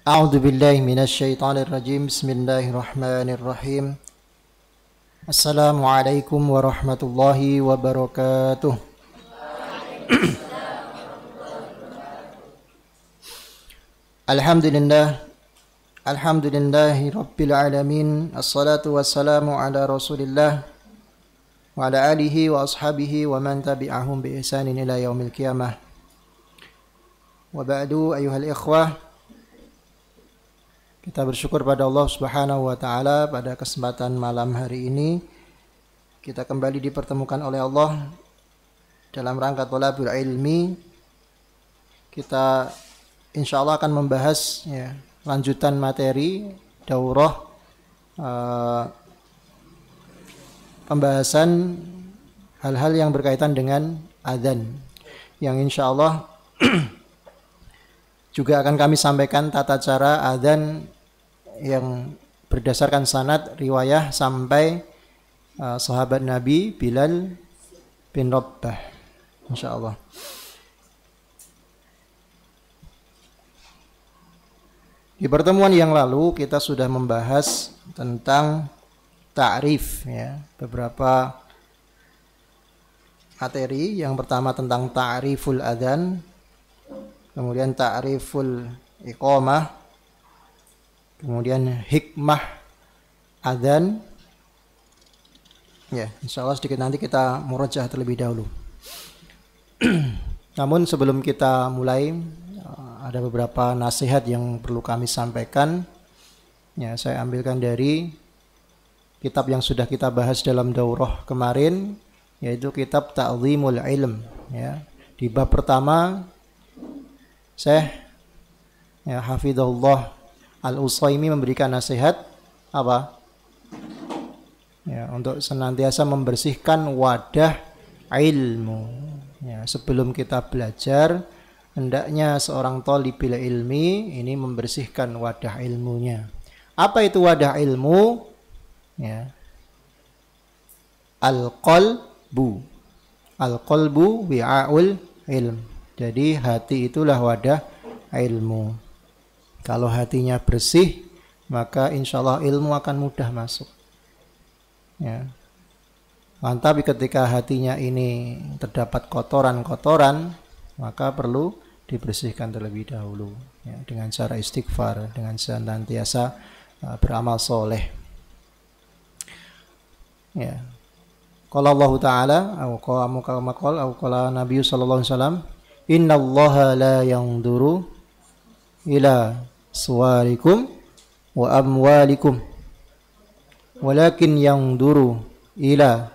A'udzu billahi minasyaitonir rajim. Bismillahirrahmanirrahim. Assalamualaikum warahmatullahi wabarakatuh. Alhamdulillah. Alhamdulillahi rabbil alamin. Assalatu wassalamu ala Rasulillah wa ala alihi wa ashabihi wa man tabi'ahum bi ihsanin ila yaumil qiyamah. Wa ba'du ayyuhal ikhwah. Kita bersyukur pada Allah Subhanahu wa taala pada kesempatan malam hari ini kita kembali dipertemukan oleh Allah dalam rangka thalabul ilmi. Kita insyaallah akan membahas lanjutan materi daurah pembahasan hal-hal yang berkaitan dengan adzan yang insyaallah juga akan kami sampaikan tata cara adzan yang berdasarkan sanad riwayah sampai sahabat Nabi Bilal bin Rabbah insyaallah. Di pertemuan yang lalu kita sudah membahas tentang ta'rif beberapa materi. Yang pertama tentang ta'riful adzan, kemudian ta'riful iqamah, kemudian hikmah adzan. Insyaallah sedikit nanti kita murajaah terlebih dahulu. Namun sebelum kita mulai, ada beberapa nasihat yang perlu kami sampaikan. Saya ambilkan dari kitab yang sudah kita bahas dalam daurah kemarin, yaitu kitab Ta'zimul Ilm. Di bab pertama, Syekh Hafizahullah Al-Utsaimin memberikan nasihat apa? Untuk senantiasa membersihkan wadah ilmu. Sebelum kita belajar, hendaknya seorang thalibil ilmi ini membersihkan wadah ilmunya. Apa itu wadah ilmu? Al-qalbu. Al-qalbu wi'aul ilm. Jadi hati itulah wadah ilmu. Kalau hatinya bersih, maka insyaallah ilmu akan mudah masuk. Tapi ketika hatinya ini terdapat kotoran-kotoran, maka perlu dibersihkan terlebih dahulu dengan cara istighfar, dengan senantiasa beramal soleh. Qala Allah Ta'ala qala Nabi sallallahu alaihi wasallam, innallaha la yanzuru ila suwarikum wa amwalikum walakin yanzuru ila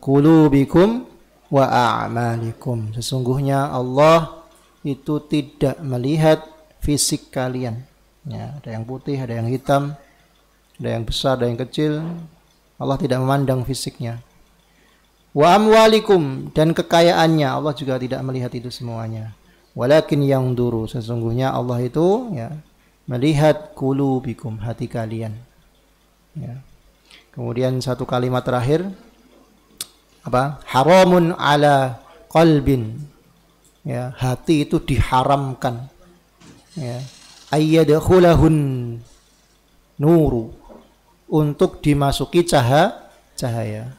qulubikum wa a'malikum. Sesungguhnya Allah itu tidak melihat fisik kalian. Ada yang putih, ada yang hitam, ada yang besar, ada yang kecil. Allah tidak memandang fisiknya. Wa amwalikum, dan kekayaannya Allah juga tidak melihat itu semuanya. Walakin yanzuru, sesungguhnya Allah itu melihat qulubikum, hati kalian. Kemudian satu kalimat terakhir apa? Haramun ala qalbin. Hati itu diharamkan. Ayyadkhulahun nuru, untuk dimasuki cahaya.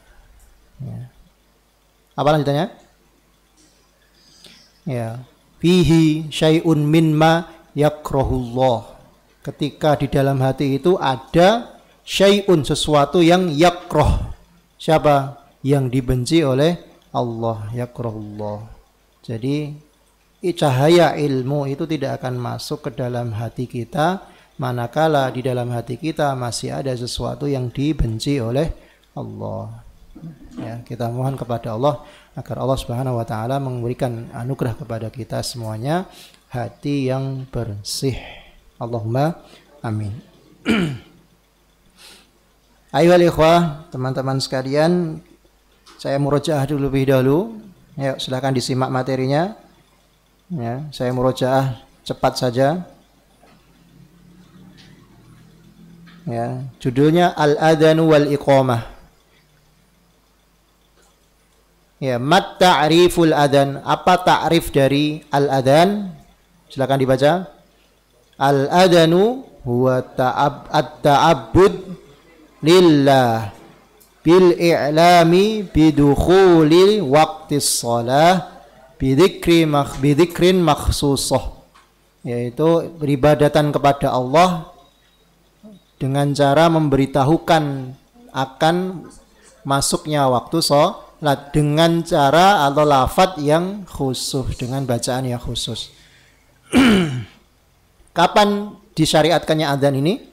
Apa lanjutannya? Fihi syai'un mimma yakrahullah. Ketika di dalam hati itu ada syai'un, sesuatu yang yakrah. Siapa? Yang dibenci oleh Allah, yakrahullah. Jadi cahaya ilmu itu tidak akan masuk ke dalam hati kita manakala di dalam hati kita masih ada sesuatu yang dibenci oleh Allah. Kita mohon kepada Allah agar Allah Subhanahu wa taala memberikan anugerah kepada kita semuanya hati yang bersih. Allahumma amin. Ayolah ikhwah, teman-teman sekalian, saya murojaah dulu lebih dahulu. Silakan disimak materinya. Saya murojaah cepat saja. Judulnya Al-Adzanu wal Iqamah. Mat ta'riful adzan. Apa ta'rif dari al-adzan? Silakan dibaca. Al-adanu huwa at-ta'abbud lillah bil i'lami bidukhuli waqtis shalah bidikrin makhsusah, yaitu beribadatan kepada Allah dengan cara memberitahukan akan masuknya waktu sholat dengan cara atau lafadz yang khusus, dengan bacaan yang khusus. Kapan disyariatkannya adzan ini?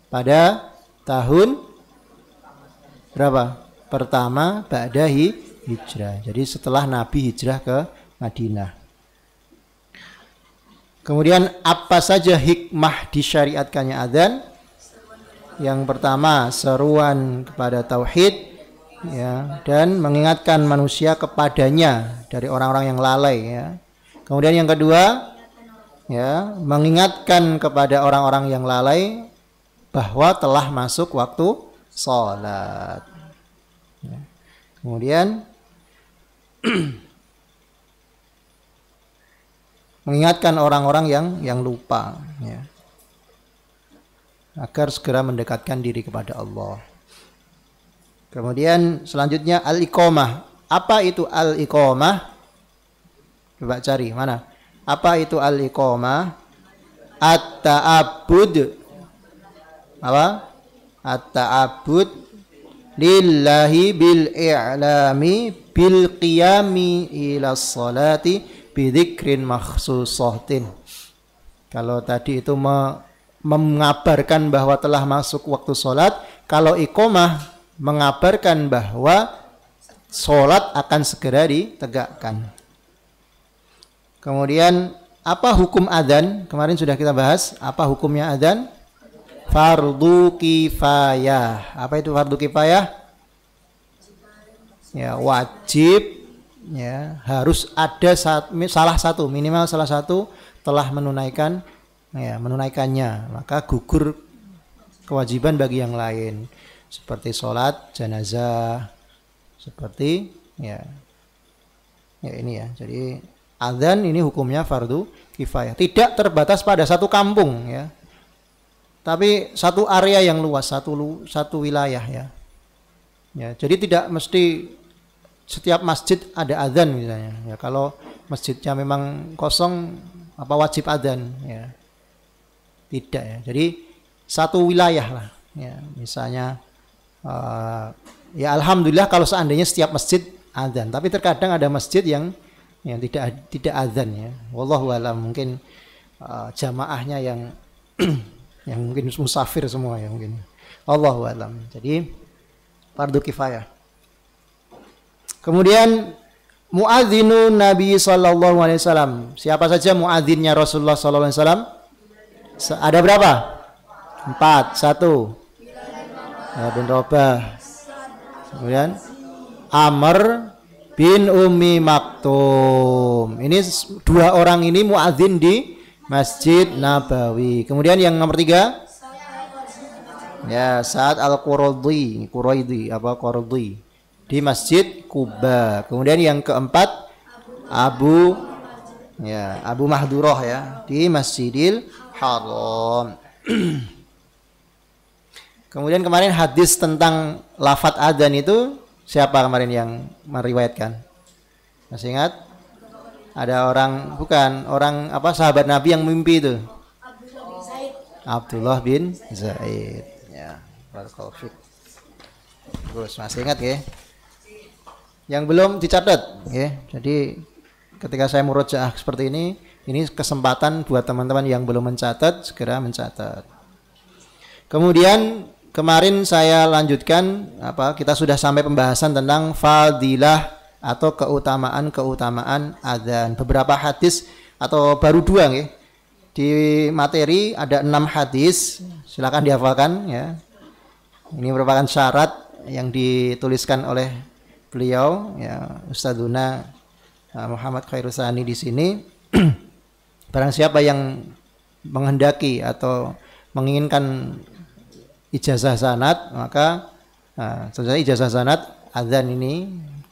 Pada tahun berapa? Pertama ba'da hijrah. Jadi setelah Nabi hijrah ke Madinah. Kemudian apa saja hikmah disyariatkannya adzan? Yang pertama, seruan kepada tauhid, ya, dan mengingatkan manusia kepadanya dari orang-orang yang lalai, ya. Kemudian yang kedua, ya, mengingatkan kepada orang-orang yang lalai bahwa telah masuk waktu sholat. Ya. Kemudian mengingatkan orang-orang yang lupa, ya, agar segera mendekatkan diri kepada Allah. Kemudian selanjutnya al-iqamah. Apa itu al-iqamah? Coba cari mana? Apa itu al-iqamah? At-ta'abbud. Apa? At-ta'abbud lillahi bil i'lami bil qiyami ila sholati bidzikrin makhsusatin. Kalau tadi itu mengabarkan bahwa telah masuk waktu sholat, kalau iqamah mengabarkan bahwa sholat akan segera ditegakkan. Kemudian apa hukum adzan? Kemarin sudah kita bahas. Apa hukumnya adzan? Fardu kifayah. Apa itu fardu kifayah? Ya, wajib, ya, harus ada minimal salah satu telah menunaikannya, maka gugur kewajiban bagi yang lain, seperti sholat jenazah, seperti ini ya. Jadi adzan ini hukumnya fardu kifayah, tidak terbatas pada satu kampung, ya, tapi satu area yang luas, satu wilayah, ya. Ya, jadi tidak mesti setiap masjid ada adzan misalnya. Ya, kalau masjidnya memang kosong, apa wajib adzan? Ya, tidak, ya. Jadi satu wilayah lah. Ya, misalnya, ya alhamdulillah kalau seandainya setiap masjid adzan. Tapi terkadang ada masjid yang tidak adzan, ya. Wallahu a'lam, mungkin jamaahnya yang yang mungkin musafir semua, ya mungkin. Allahu a'lam. Jadi fardu kifayah. Kemudian muadzinun Nabi sallallahu alaihi wasallam. Siapa saja muadzinnya Rasulullah sallallahu alaihi wasallam? Ada berapa? 4. 1 bin Rabah. Kemudian Amr bin Ummi Maktum. Ini 2 orang ini muadzin di Masjid Nabawi. Kemudian yang nomor 3, ya, Sa'ad al-Quraidhi, di Masjid Kuba. Kemudian yang keempat Abu Mahdurah, ya, di Masjidil Haram. Kemudian kemarin hadis tentang lafadz adzan itu siapa kemarin yang meriwayatkan? Masih ingat? Ada orang sahabat Nabi yang mimpi itu? Abdullah bin Zaid. Ya, barakallahu fiik. Terus masih ingat, ya? Yang belum dicatat, ya. Jadi ketika saya murojaah seperti ini kesempatan buat teman-teman yang belum mencatat segera mencatat. Kemudian kemarin saya lanjutkan kita sudah sampai pembahasan tentang fadilah atau keutamaan adzan. Beberapa hadis atau baru 2, ya. Di materi ada 6 hadis, silakan dihafalkan, ya. Ini merupakan syarat yang dituliskan oleh beliau, ya, Ustadzuna Muhammad Khairusani di sini. Barang siapa yang menghendaki atau menginginkan ijazah sanad, maka setelah ijazah sanad adzan ini,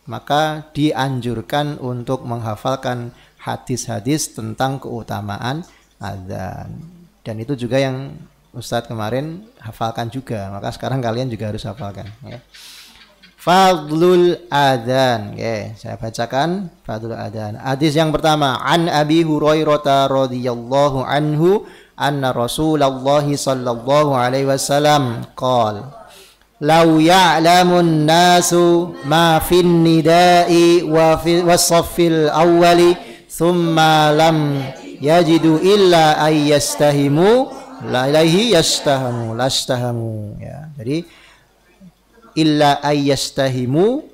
maka dianjurkan untuk menghafalkan hadis-hadis tentang keutamaan adzan. Dan itu juga yang Ustadz kemarin hafalkan juga, maka sekarang kalian juga harus hafalkan ya. Fadlul adzan. Oke, saya bacakan fadlul adzan. Hadis yang pertama, an Abi Hurairah radhiyallahu anhu anna Rasulullah sallallahu alaihi wasallam qala law ya'lamun nasu ma fin nida'i wa fi was-saffil awwali thumma lam yajidu illa ay yastahimu la ilaihi yastahamu lastahamu ya. Jadi illa ayyastahimu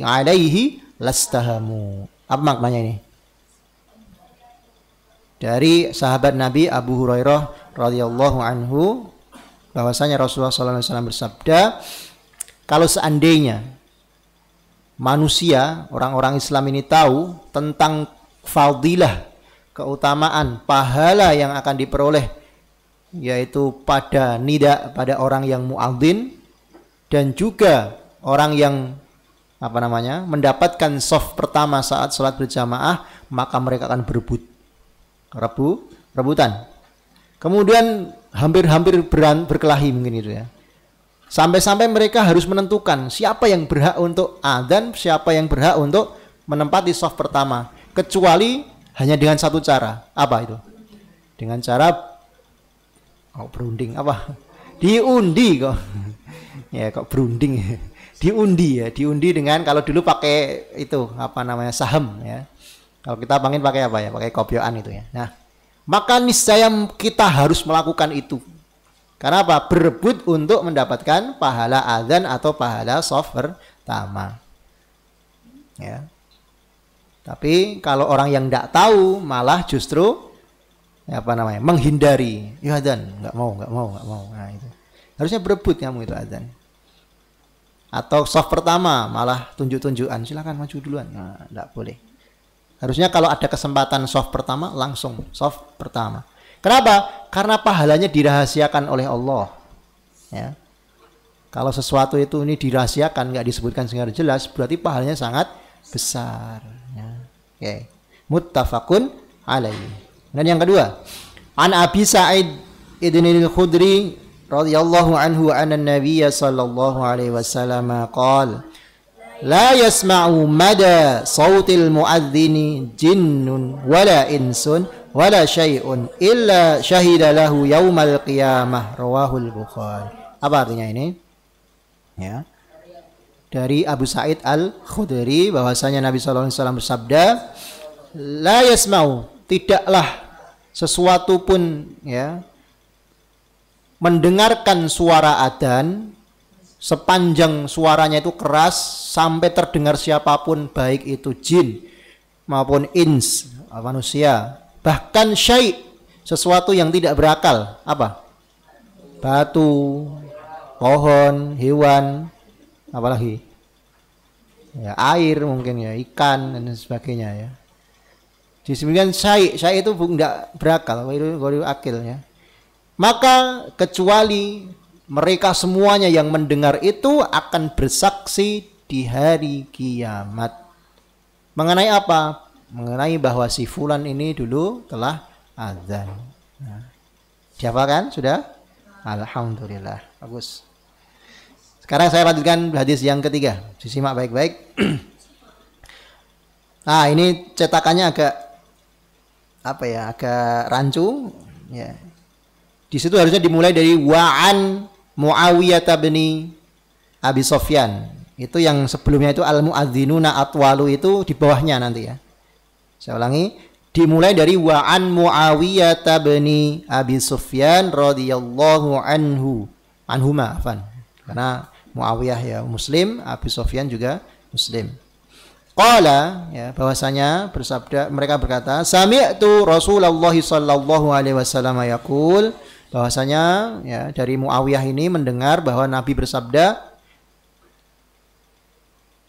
alaihi lastahamu. Apa maknanya ini? Dari sahabat Nabi Abu Hurairah radhiyallahu anhu bahwasanya Rasulullah sallallahu alaihi wasallam bersabda, kalau seandainya manusia, orang-orang Islam ini tahu tentang fadilah, keutamaan, pahala yang akan diperoleh yaitu pada nida, pada orang yang muadzin, dan juga orang yang mendapatkan shaf pertama saat sholat berjamaah, maka mereka akan rebutan. Kemudian hampir berkelahi mungkin itu ya. Sampai-sampai mereka harus menentukan siapa yang berhak untuk adzan, siapa yang berhak untuk menempati shaf pertama. Kecuali hanya dengan satu cara. Apa itu? Dengan cara berunding apa? Diundi kok. Ya kok berunding. Diundi dengan, kalau dulu pakai itu saham ya. Kalau kita panggil pakai apa ya? Pakai kopioan itu ya. Nah, maka niscaya kita harus melakukan itu. Karena apa? Berebut untuk mendapatkan pahala adzan atau pahala shaf pertama. Ya. Tapi kalau orang yang tidak tahu malah justru menghindari. Ya adzan, nggak mau. Nah, itu. Harusnya berebut kamu itu adzan. Atau shaf pertama malah tunjuk-tunjukan, silakan maju duluan. Nah, tidak boleh. Harusnya kalau ada kesempatan shaf pertama langsung shaf pertama. Kenapa? Karena pahalanya dirahasiakan oleh Allah. Ya. Kalau sesuatu itu ini dirahasiakan, nggak disebutkan secara jelas, berarti pahalanya sangat besar. Ya. Okay. Muttafaqun alaihi. Dan yang kedua, an Abi Sa'id al-Khudri radhiyallahu anhu anna Nabiy sallallahu alaihi wasallam qala la yasma'u mada sautil muadzini jinnun wala insun wala syai'un illa syahida lahu yaumal qiyamah, rawahul Bukhari. Apa artinya ini? Ya. Dari Abu Sa'id al-Khudri bahwasanya Nabi sallallahu alaihi wasallam bersabda, la yasma'u, tidaklah sesuatu pun ya mendengarkan suara adzan sepanjang suaranya itu keras sampai terdengar siapapun, baik itu jin maupun ins, manusia, bahkan syai', sesuatu yang tidak berakal, apa? Batu, pohon, hewan, apalagi? Ya, air mungkin ya, ikan dan sebagainya ya. Disebutkan syai' itu tidak berakal, itu akil ya. Maka kecuali mereka semuanya yang mendengar itu akan bersaksi di hari kiamat. Mengenai apa? Mengenai bahwa si fulan ini dulu telah adzan. Nah, dihafalkan sudah? Alhamdulillah. Bagus. Sekarang saya lanjutkan hadis yang ketiga. Disimak baik-baik. Nah, ini cetakannya agak agak rancu ya. Di situ harusnya dimulai dari wa'an Muawiyah bin Abi Sufyan. Itu yang sebelumnya itu al-muadzinuna atwalu, itu di bawahnya nanti ya. Saya ulangi, dimulai dari wa'an Muawiyah bin Abi Sufyan radhiyallahu anhuma. Karena Muawiyah ya Muslim, Abi Sufyan juga Muslim. Qala ya, bahwasanya bersabda, mereka berkata, sami'tu Rasulullah sallallahu alaihi wasallam yaqul, bahwasanya ya dari Muawiyah ini mendengar bahwa Nabi bersabda,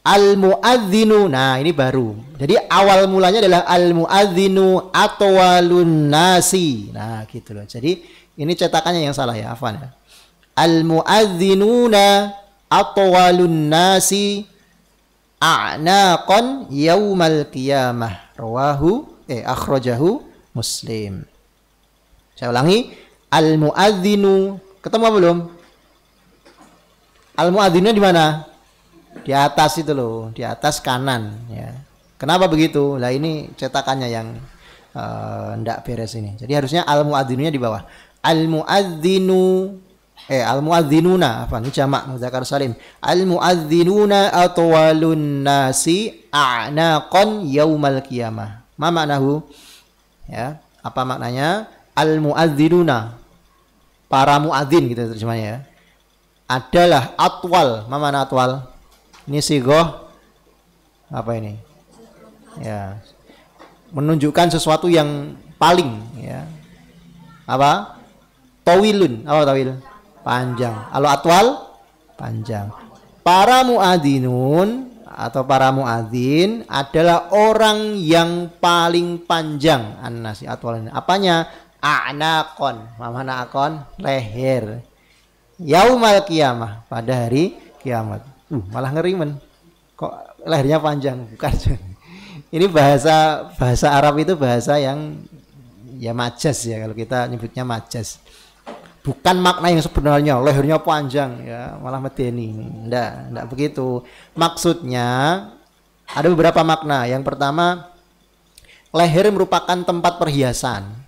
al-muadzinu. Nah, ini baru. Jadi awal mulanya adalah al-muadzinu atwalun nasi. Nah, gitu loh. Jadi ini cetakannya yang salah ya, afwan ya. Al-muadzinuna atwalun nasi a'naqan yaumal qiyamah, akhrajahu Muslim. Saya ulangi, al-muadzinu. Ketemu apa belum? Al-muadzinu di mana? Di atas itu loh, di atas kanan ya. Kenapa begitu? Lah ini cetakannya yang ndak beres ini. Jadi harusnya al-muadzinunya di bawah. Al-muadzinu al-muadzinuna, apa ini jamak mudzakar salim. Al-muadzinuna atwalun nasi a'naqan yaumal qiyamah. Ma maknahu? Ya, apa maknanya? Al-muadzinuna, para muadzin gitu terjemahnya ya. Adalah atwal. Ma makna atwal? Ini sigoh apa ini? Ya, menunjukkan sesuatu yang paling ya. Apa? Tawilun. Apa tawil? Panjang. Kalau atwal panjang. Para muadzinun atau para muadzin adalah orang yang paling panjang. An-nasi atwal ini. Apanya? A'naqon. Mana akon? Leher. Yaumal qiyamah, pada hari kiamat. Malah ngeri men. Kok lehernya panjang? Bukan. Ini bahasa Arab itu bahasa yang ya majas ya, kalau kita nyebutnya majas. Bukan makna yang sebenarnya lehernya panjang ya, malah medeni. Enggak begitu. Maksudnya ada beberapa makna. Yang pertama, leher merupakan tempat perhiasan.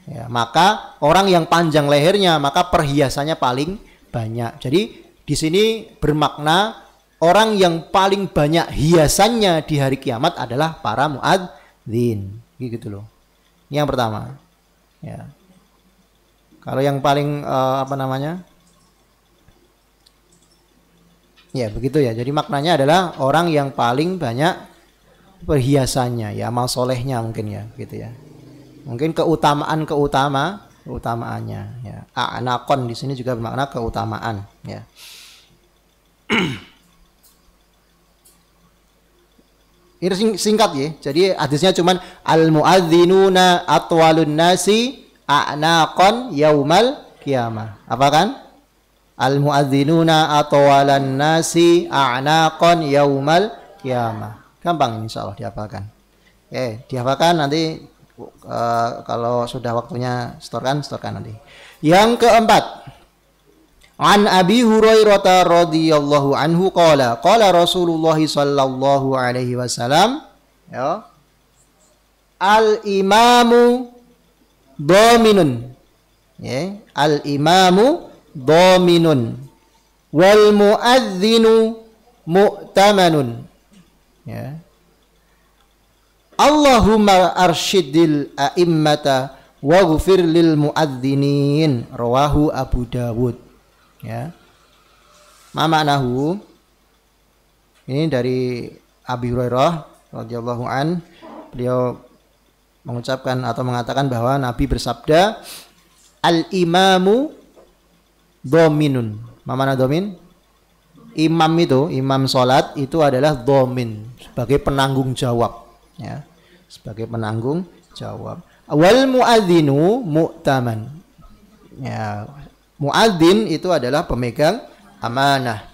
Ya, maka orang yang panjang lehernya, maka perhiasannya paling banyak. Jadi di sini bermakna orang yang paling banyak hiasannya di hari kiamat adalah para muadzin. Gitu loh. Yang pertama. Ya. Kalau yang paling apa namanya? Ya, begitu ya. Jadi maknanya adalah orang yang paling banyak perhiasannya, ya, amal solehnya mungkin ya, gitu ya. Mungkin keutamaannya ya. A'naqon di sini juga bermakna keutamaan ya. Ini singkat ya. Jadi hadisnya cuman al-muadzinuna atwalun nasi a'naqon yaumal qiyamah. Apa kan? Al-muadzinuna atwalan nasi a'naqon yaumal qiyamah. Gampang insyaallah dihafalkan. Dihafalkan nanti kalau sudah waktunya setorkan nanti. Yang keempat, an Abi Hurairah radhiyallahu anhu qala Rasulullah sallallahu alaihi wasallam, ya, al imamu dhaminun, ya, al imamu dhaminun wal muadzinu mu'tamanun, ya. Allahumma arsyidil a'immata waghfir lil muadzinin, rawahu Abu Dawud. Ya. Ma maknahu? Ini dari Abi Hurairah radhiyallahu an, beliau mengucapkan atau mengatakan bahwa Nabi bersabda, al-imamu dhaminun. Ma makna dhamin? Imam itu, imam salat itu adalah dhamin, sebagai penanggung jawab, ya. Sebagai penanggung jawab. Wal muadzinu mu'taman. Ya, muadzin itu adalah pemegang amanah.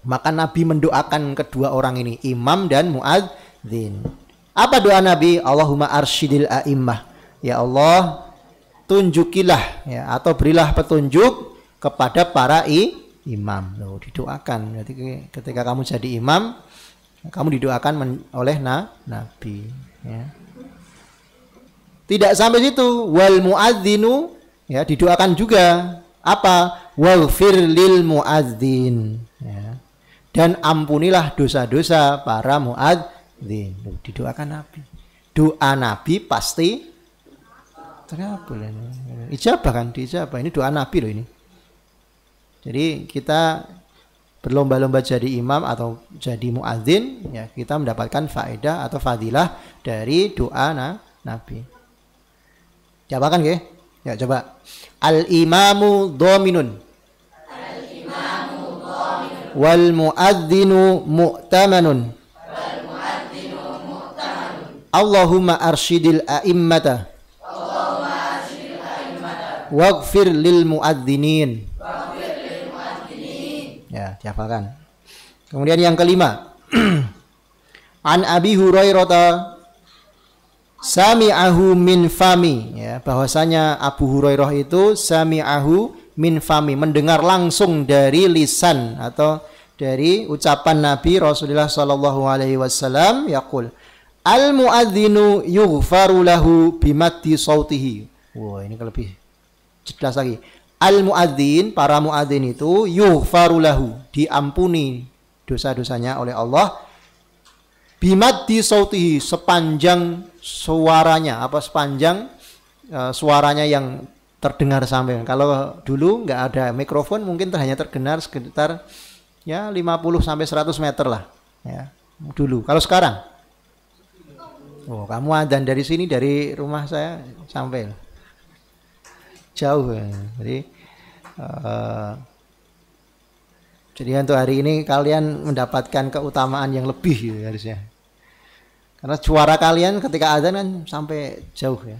Maka Nabi mendoakan kedua orang ini, imam dan muadzin. Apa doa Nabi? Allahumma arsyidil a'immah. Ya Allah, tunjukilah ya, atau berilah petunjuk kepada para imam. Loh, didoakan. Jadi ketika kamu jadi imam, kamu didoakan oleh Nabi, ya. Tidak sampai situ, wal muadzinu, ya, didoakan juga apa? Waghfir lil muadzin, ya. Dan ampunilah dosa-dosa para muadzin. Didoakan Nabi. Doa Nabi pasti terkabul. Ijabah kan, diijabah. Ini doa Nabi loh ini. Jadi kita berlomba-lomba jadi imam atau jadi muadzin, ya, kita mendapatkan faedah atau fadilah dari doa Nabi. Coba kan ke? Ya, coba. Al-imamu dhaminun. Al-imamu dhaminun. Wal muadzinu mu'tamanun. Wal muadzinu mu'tamanun. Allahumma arsyidil a'immata. Allahumma arsyidil a'immata. Waghfir lil muadzinin. Ya, dihafalkan. Kemudian yang kelima, an Abi Hurairah Sami'ahu min fami, ya, bahwasanya Abu Hurairah itu sami'ahu min fami, mendengar langsung dari lisan atau dari ucapan Nabi Rasulullah sallallahu alaihi wasallam yaqul al muadzinu yughfaru lahu bimaddi sautihi. Wah, ini lebih jelas lagi. Al muadzin, para muadzin itu yughfaru lahu, diampuni dosa-dosanya oleh Allah bimaddi sautihi, sepanjang suaranya, apa sepanjang suaranya yang terdengar sampai. Kalau dulu nggak ada mikrofon mungkin hanya terdengar sekitar ya 50 sampai 100 meter lah ya dulu. Kalau sekarang kamu adzan dari sini, dari rumah saya sampai jauh ya. Jadi untuk hari ini kalian mendapatkan keutamaan yang lebih gitu, harusnya. Karena suara kalian ketika adzan kan sampai jauh ya.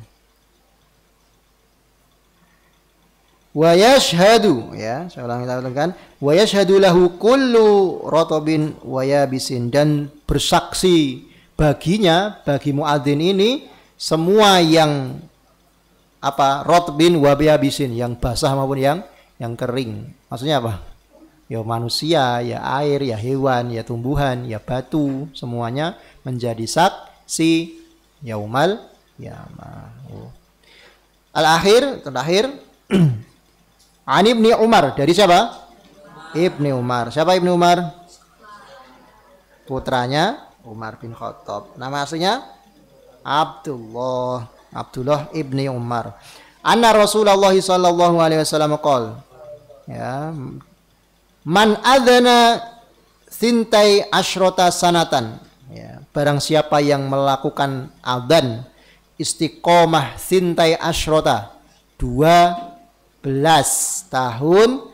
Wa yashhadu, ya, saya ulangi, wa yashhadu lahu kullu ratbin wa yabisin, dan bersaksi baginya, bagi muadzin ini, semua yang apa, ratbin wa yabisin, yang basah maupun yang kering. Maksudnya apa? Ya manusia, ya air, ya hewan, ya tumbuhan, ya batu, semuanya menjadi saksi yaumal qiyamah. Al-akhir, terakhir An Ibni Umar, dari siapa? Ibni Umar. Siapa Ibni Umar? Putranya Umar bin Khattab. Nama aslinya Abdullah Ibni Umar. Anna Rasulullah sallallahu alaihi wasallam qol, ya, man adzana sintai asyrota sanatan, ya, barang siapa yang melakukan adzan istiqomah sintai asyrota 12 tahun,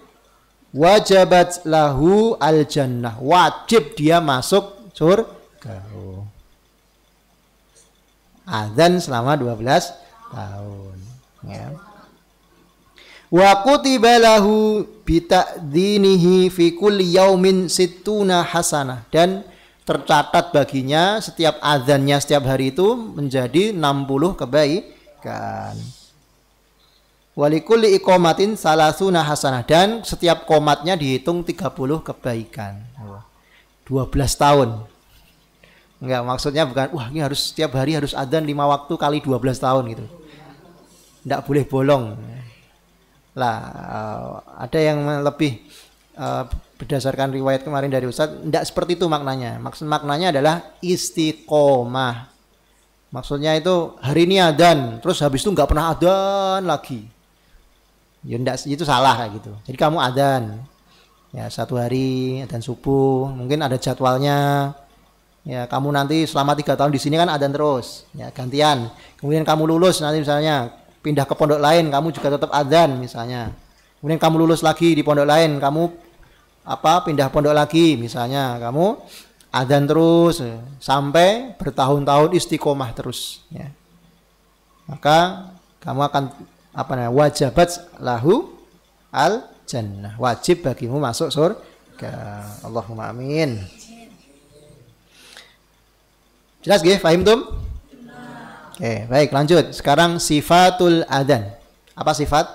wajabat lahu al jannah, wajib dia masuk surga. Adzan selama 12 tahun, ya. Wa kutiba lahu bita'dzinihi fi kulli yaumin sittuna hasanah, dan tercatat baginya setiap adzannya setiap hari itu menjadi 60 kebaikan. Walikulli iqamatin salasuna hasanah, dan setiap komatnya dihitung 30 kebaikan. 12 tahun. Enggak, maksudnya bukan wah ini harus setiap hari harus adzan 5 waktu kali 12 tahun gitu. Enggak boleh bolong. Lah, ada yang lebih berdasarkan riwayat kemarin dari Ustaz, enggak seperti itu maknanya. Maksud maknanya adalah istiqomah. Maksudnya itu hari ini adzan, terus habis itu enggak pernah adzan lagi. Ya enggak, itu salah kayak gitu. Jadi kamu adzan, ya satu hari adzan subuh, mungkin ada jadwalnya. Ya kamu nanti selama 3 tahun di sini kan adzan terus, ya gantian. Kemudian kamu lulus nanti misalnya pindah ke pondok lain, kamu juga tetap adzan misalnya. Kemudian kamu lulus lagi di pondok lain, kamu pindah pondok lagi misalnya, kamu adzan terus sampai bertahun-tahun istiqomah terus, ya. Maka kamu akan wajabat lahu al jannah, wajib bagimu masuk surga. Allahumma amin. Jelas nggih, paham tum? Oke, baik, lanjut. Sekarang sifatul adzan. Apa sifat?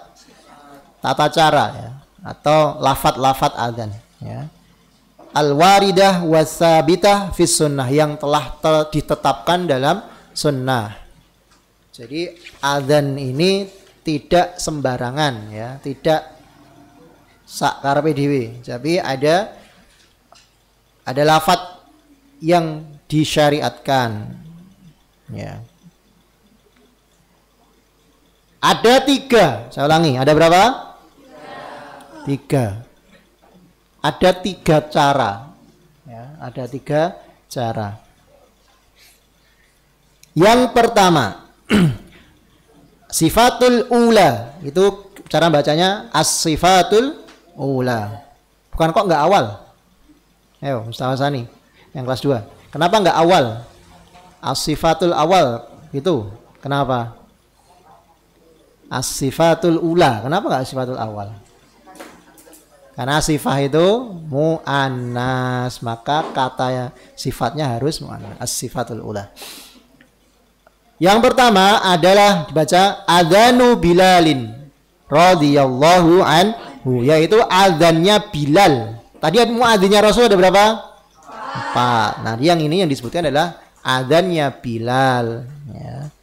Tata cara, ya, atau lafat-lafat adzan, ya. Al-waridah wasabitah fis sunnah, yang telah ditetapkan dalam sunnah. Jadi adzan ini tidak sembarangan, ya, tidak sak karepe dhewe. Tapi ada lafat yang disyariatkan, ya. Ada 3, saya ulangi, ada berapa? 3. Ada 3 cara, ya, ada 3 cara. Yang pertama sifatul ula, itu cara bacanya as-sifatul ula. Bukan kok enggak awal. Ayo Mustafa Sani yang kelas 2. Kenapa enggak awal? As-sifatul awal itu. Kenapa? As-sifatul ula. Kenapa enggak as-sifatul awal? Karena sifat itu mu'annas, maka kata sifatnya harus mu'annas. As-sifatul ula. Yang pertama adalah dibaca adzanu Bilalin radhiyallahu anhu, yaitu adzannya Bilal. Tadi muadzinnya Rasul ada berapa? 4. Nah, yang ini yang disebutkan adalah adzannya Bilal, ya.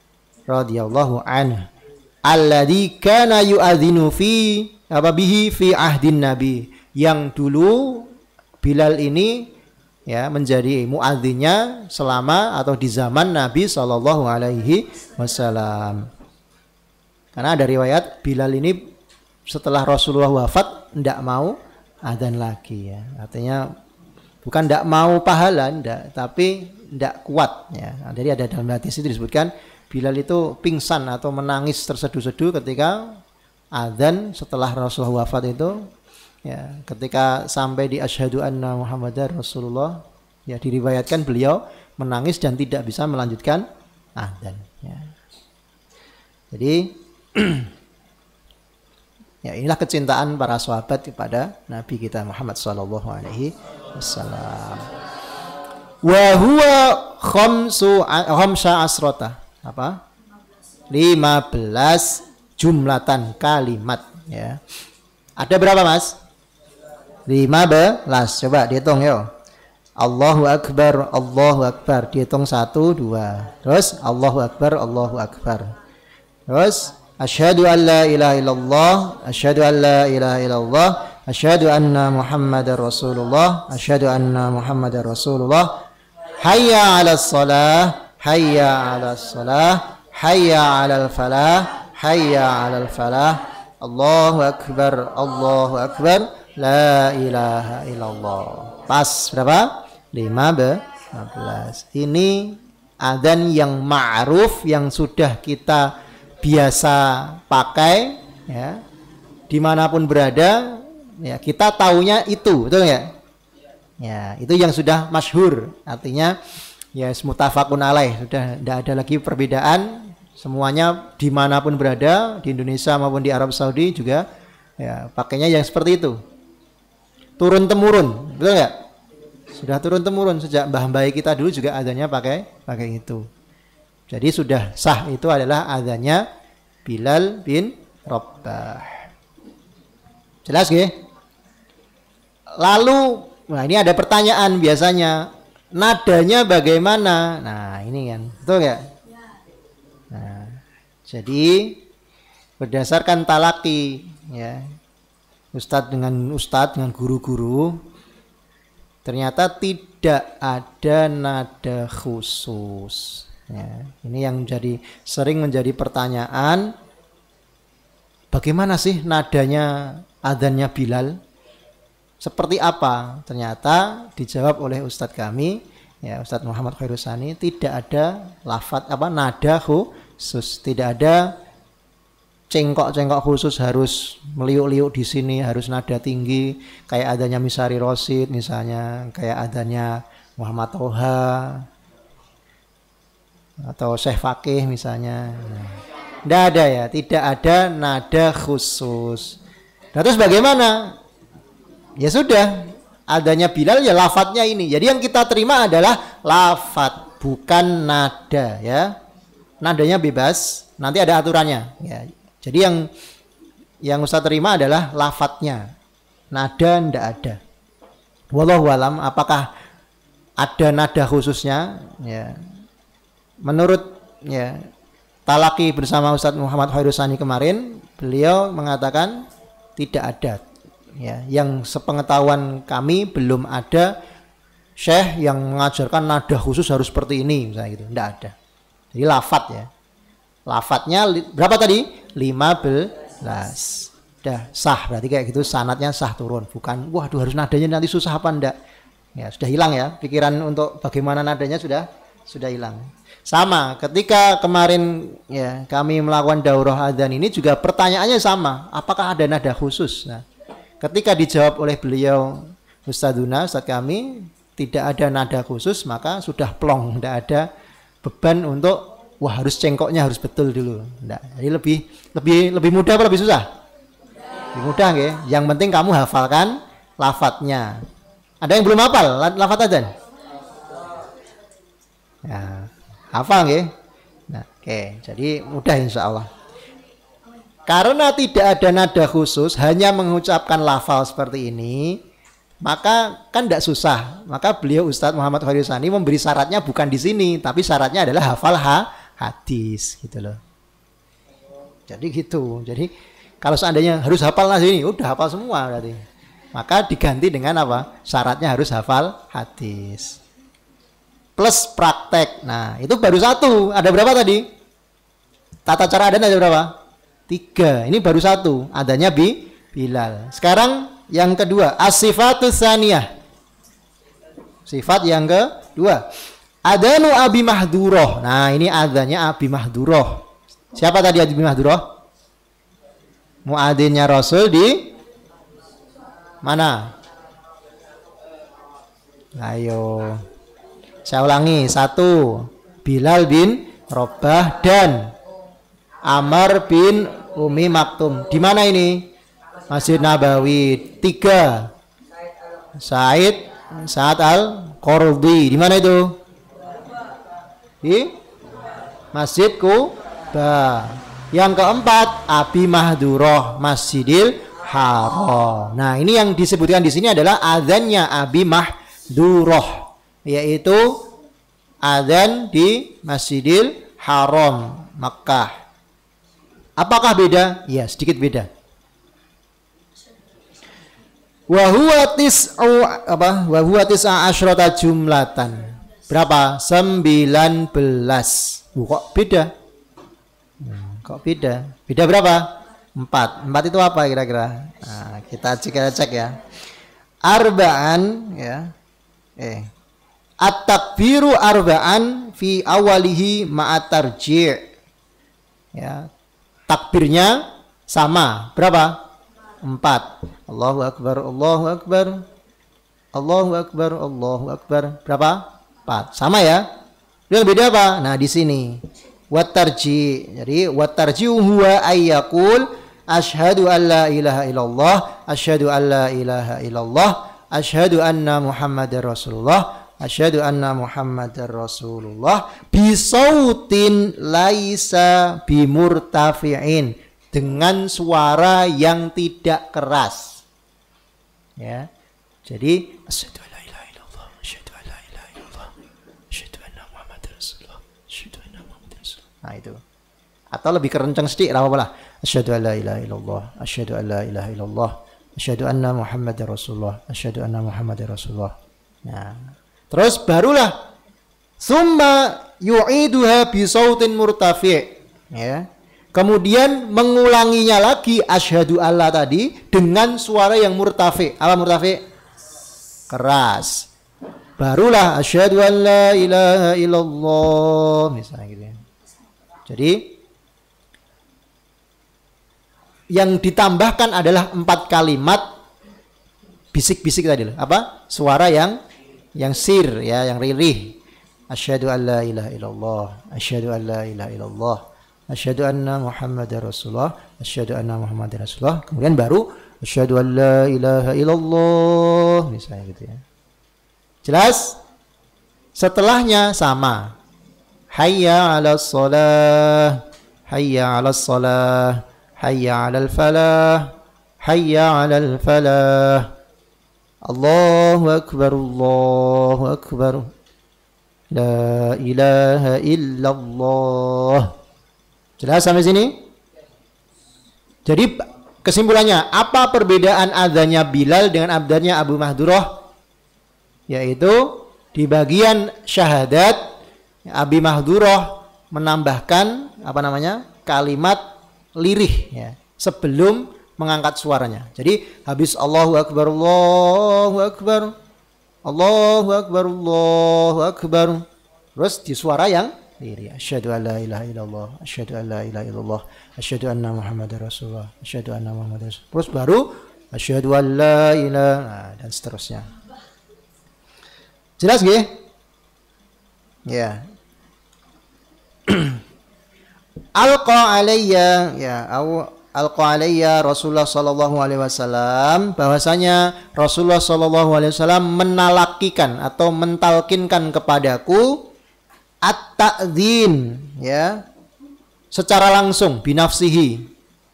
Radhiyallahu anhu. Alladzi kana yu'adzinu fi bihi fi ahdin Nabi. Yang dulu Bilal ini ya menjadi muadzinnya selama atau di zaman Nabi sallallahu alaihi wasallam. Karena ada riwayat Bilal ini setelah Rasulullah wafat tidak mau adzan lagi, ya. Artinya bukan tidak mau pahala, enggak, tapi tidak kuat, ya. Nah, jadi ada dalam hadis itu disebutkan Bilal itu pingsan atau menangis terseduh-seduh ketika adzan setelah Rasulullah wafat itu, ya. Ketika sampai di asyhadu anna Muhammadar Rasulullah, ya, diriwayatkan beliau menangis dan tidak bisa melanjutkan adzan, ya. Jadi ya, inilah kecintaan para sahabat kepada Nabi kita Muhammad sallallahu alaihi wasallam. Wa huwa khamsa asrota, apa? 15 jumlatan kalimat, ya. Ada berapa, Mas? 15. Coba dihitung yuk. Allahu akbar, Allahu akbar. Dihitung 1 2. Terus Allahu akbar, Allahu akbar. Terus asyhadu an la ilaha illallah, asyhadu an la ilaha illallah, asyhadu anna Muhammadar Rasulullah, asyhadu anna Muhammadar Rasulullah. Hayya 'alas shalah, hayya 'alas shalah, hayya 'alal falah, hayya 'alal falah. Allahu akbar, Allahu akbar, la ilaha illallah. Pas berapa? 15. Ini adzan yang ma'ruf yang sudah kita biasa pakai, ya, dimanapun berada, ya, kita taunya itu, betul ya? Ya, itu yang sudah masyhur, artinya ya mutafaqun alaih, sudah tidak ada lagi perbedaan, semuanya dimanapun berada di Indonesia maupun di Arab Saudi juga, ya, pakainya yang seperti itu, turun temurun, betul ya? Sudah turun temurun sejak mbah-mbah kita dulu juga adanya pakai itu. Jadi sudah sah, itu adalah adzannya Bilal bin Rabah. Jelas nggih? Lalu, nah ini ada pertanyaan biasanya, nadanya bagaimana? Nah ini kan, betul nggak? Nah, jadi berdasarkan talaki, ya, ustadz dengan guru-guru, ternyata tidak ada nada khusus. Ya, ini yang sering menjadi pertanyaan, bagaimana sih nadanya adzannya Bilal? Seperti apa? Ternyata dijawab oleh ustadz kami, ya, Ustadz Muhammad Khairusani, tidak ada lafadz nada khusus, tidak ada cengkok-cengkok khusus harus meliuk-liuk di sini, harus nada tinggi kayak adanya Misari Rosid misalnya, kayak adanya Muhammad Toha atau Syekh Fakih misalnya. Tidak ada, ya, tidak ada nada khusus. Nah, terus bagaimana? Ya sudah, adanya Bilal ya lafadznya ini. Jadi yang kita terima adalah lafadz, bukan nada, ya. Nadanya bebas, nanti ada aturannya, ya. Jadi yang Ustaz terima adalah lafadznya, nada ndak ada. Wallahu alam, apakah ada nada khususnya? Ya. Menurut, ya, talaki bersama Ustadz Muhammad Khairusani kemarin, beliau mengatakan tidak ada, ya. Yang sepengetahuan kami belum ada syekh yang mengajarkan nada khusus harus seperti ini misalnya gitu, tidak ada. Jadi lafadz, ya, lafadznya berapa tadi? 15. Sudah sah, berarti kayak gitu sanadnya sah turun, bukan waduh harus nadanya nanti susah apa enggak. Ya, sudah hilang, ya, pikiran untuk bagaimana nadanya sudah hilang. Sama ketika kemarin, ya, kami melakukan daurah adzan ini juga pertanyaannya sama, apakah ada nada khusus? Nah, ketika dijawab oleh beliau Ustadzuna, Ustadz kami, tidak ada nada khusus, maka sudah plong, tidak ada beban untuk wah harus cengkoknya harus betul dulu. Nggak. Jadi lebih mudah apa lebih susah? Lebih mudah, nggih. Yang penting kamu hafalkan lafadznya. Ada yang belum hafal lafadz adzan? Ya, hafal, nggih. Nah, Oke, jadi mudah insya Allah. Karena tidak ada nada khusus, hanya mengucapkan lafal seperti ini, maka kan tidak susah. Maka beliau Ustadz Muhammad Khairul Sani memberi syaratnya bukan di sini, tapi syaratnya adalah hafal hadis gitu loh. Jadi gitu. Jadi kalau seandainya harus hafal nas ini, udah hafal semua berarti. Maka diganti dengan apa? Syaratnya harus hafal hadis. Plus praktek. Nah, itu baru satu. Ada berapa tadi? Tata cara ada berapa? 3. Ini baru satu. Adanya Bilal. Sekarang yang kedua, as-sifatus tsaniyah. Sifat yang kedua. Adanu Abi Mahduroh. Nah, ini adanya Abi Mahduroh. Siapa tadi Abi Mahduroh? Muadzinnya Rasul di mana? Ayo. Saya ulangi. 1. Bilal bin Rabah dan Amr bin Umi Maktum. Di mana ini? Masjid Nabawi. 3. Sa'ad al-Qurdi. Di mana itu? Di Masjid Kuba. Yang keempat, Abi Mahduroh, Masjidil Haram. Nah, ini yang disebutkan di sini adalah adzannya Abi Mahduroh, yaitu adzan di Masjidil Haram, Makkah. Apakah beda? Ya, sedikit beda. Wa huwa tis'a asyrata jumlatan. Berapa? 19. Kok beda? Kok beda? Beda berapa? 4. 4 itu apa kira-kira? Nah, kita cek ya. Arba'an ya. At-takbiru arba'an fi awalihi ma'at tarji'. Ya. Takbirnya sama. Berapa? 4. Allahu Akbar, Allahu Akbar. Allahu Akbar, Allahu Akbar. Berapa? 4. Sama ya? Yang beda apa? Nah, di sini. Wat-tarji'. Jadi wat-tarji' huwa ayyakul asyhadu an la ilaha illallah, asyhadu an la ilaha illallah, asyhadu anna Muhammadar Rasulullah, asyhadu anna Muhammadar Rasulullah bisautin laisa bimurtafi'in, dengan suara yang tidak keras. Ya. Jadi asyhadu an la ilaha illallah, asyhadu an la ilaha illallah, asyhadu anna Muhammadar Rasulullah, asyhadu anna Muhammadar Rasulullah. Nah, itu. Atau lebih kerencang sedikit, enggak apa-apa lah. Asyhadu an la ilaha illallah, asyhadu an la ilaha illallah, asyhadu anna Muhammadar Rasulullah, asyhadu anna Muhammadar Rasulullah. Nah, terus barulah summa yu'iduha bi sautin murtafi', ya. Kemudian mengulanginya lagi asyhadu alla tadi dengan suara yang murtafi'. Apa murtafi'? Keras. Barulah asyhadu an la ilaha illallah, misalnya gitu ya. Jadi yang ditambahkan adalah 4 kalimat bisik-bisik tadi loh. Apa? Suara yang sir ya, yang ririh. Asyhadu an la ilaha illallah, asyhadu an la ilaha illallah, asyhadu anna Muhammadar Rasulullah, asyhadu anna Muhammadar Rasulullah. Kemudian baru asyhadu an la ilaha illallah, misalnya gitu ya. Jelas? Setelahnya sama. Hayya 'alas shalah, hayya 'alas shalah, hayya 'alal falah, hayya 'alal falah. Allahu akbar, Allahu akbar. La ilaha illallah. Jelas sampai sini? Jadi kesimpulannya, apa perbedaan adzannya Bilal dengan adzannya Abu Mahduroh? Yaitu di bagian syahadat Abi Mahduroh menambahkan apa namanya? Kalimat lirih ya, sebelum mengangkat suaranya. Jadi habis Allahu akbar, Allahu akbar, Allahu akbar, Allahu akbar, terus di suara yang lirih. Asyhadu an la ilaha illallah, asyhadu an la ilaha illallah, asyhadu anna Muhammadar Rasulullah, asyhadu anna Muhammadar Rasulullah. Terus baru asyhadu an la ilaha, dan seterusnya. Jelas nggih? Ya. Alqa alayya ya alqa alayya Rasulullah sallallahu alaihi wasallam, bahwasanya Rasulullah sallallahu alaihi wasallam menalakikan atau mentalkinkan kepadaku at-ta'dzin ya, secara langsung binafsihi.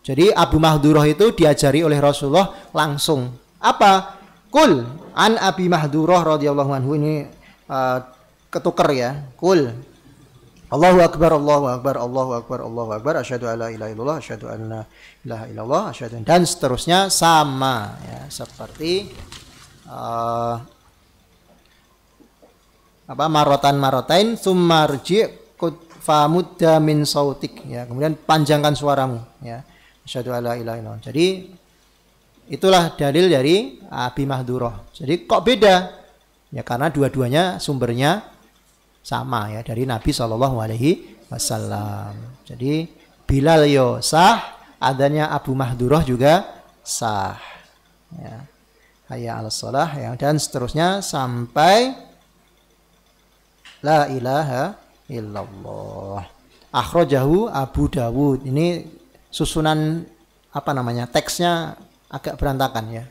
Jadi Abu Mahdurah itu diajari oleh Rasulullah langsung. Apa? Kul an Abi Mahdurah radhiyallahu anhu, ini ketuker ya. Kul Allahu akbar, Allahu akbar, Allahu akbar, Allahu akbar, asyhadu alla ilaha illallah, asyhadu anna ilaha illallah, asyhadu, dan seterusnya sama ya, seperti marotain tsumma rji' famudda min sautik ya, kemudian panjangkan suaramu ya, asyhadu alla ilaha illallah. Jadi itulah dalil dari Abi Mahdurah. Jadi kok beda? Ya karena dua-duanya sumbernya sama ya, dari Nabi SAW. Jadi Bilal yo sah, adanya Abu Mahdurah juga sah ya. Hayya 'alas shalah ya, dan seterusnya sampai la ilaha illallah. Akhrajahu Abu Dawud. Ini susunan apa namanya, teksnya agak berantakan ya.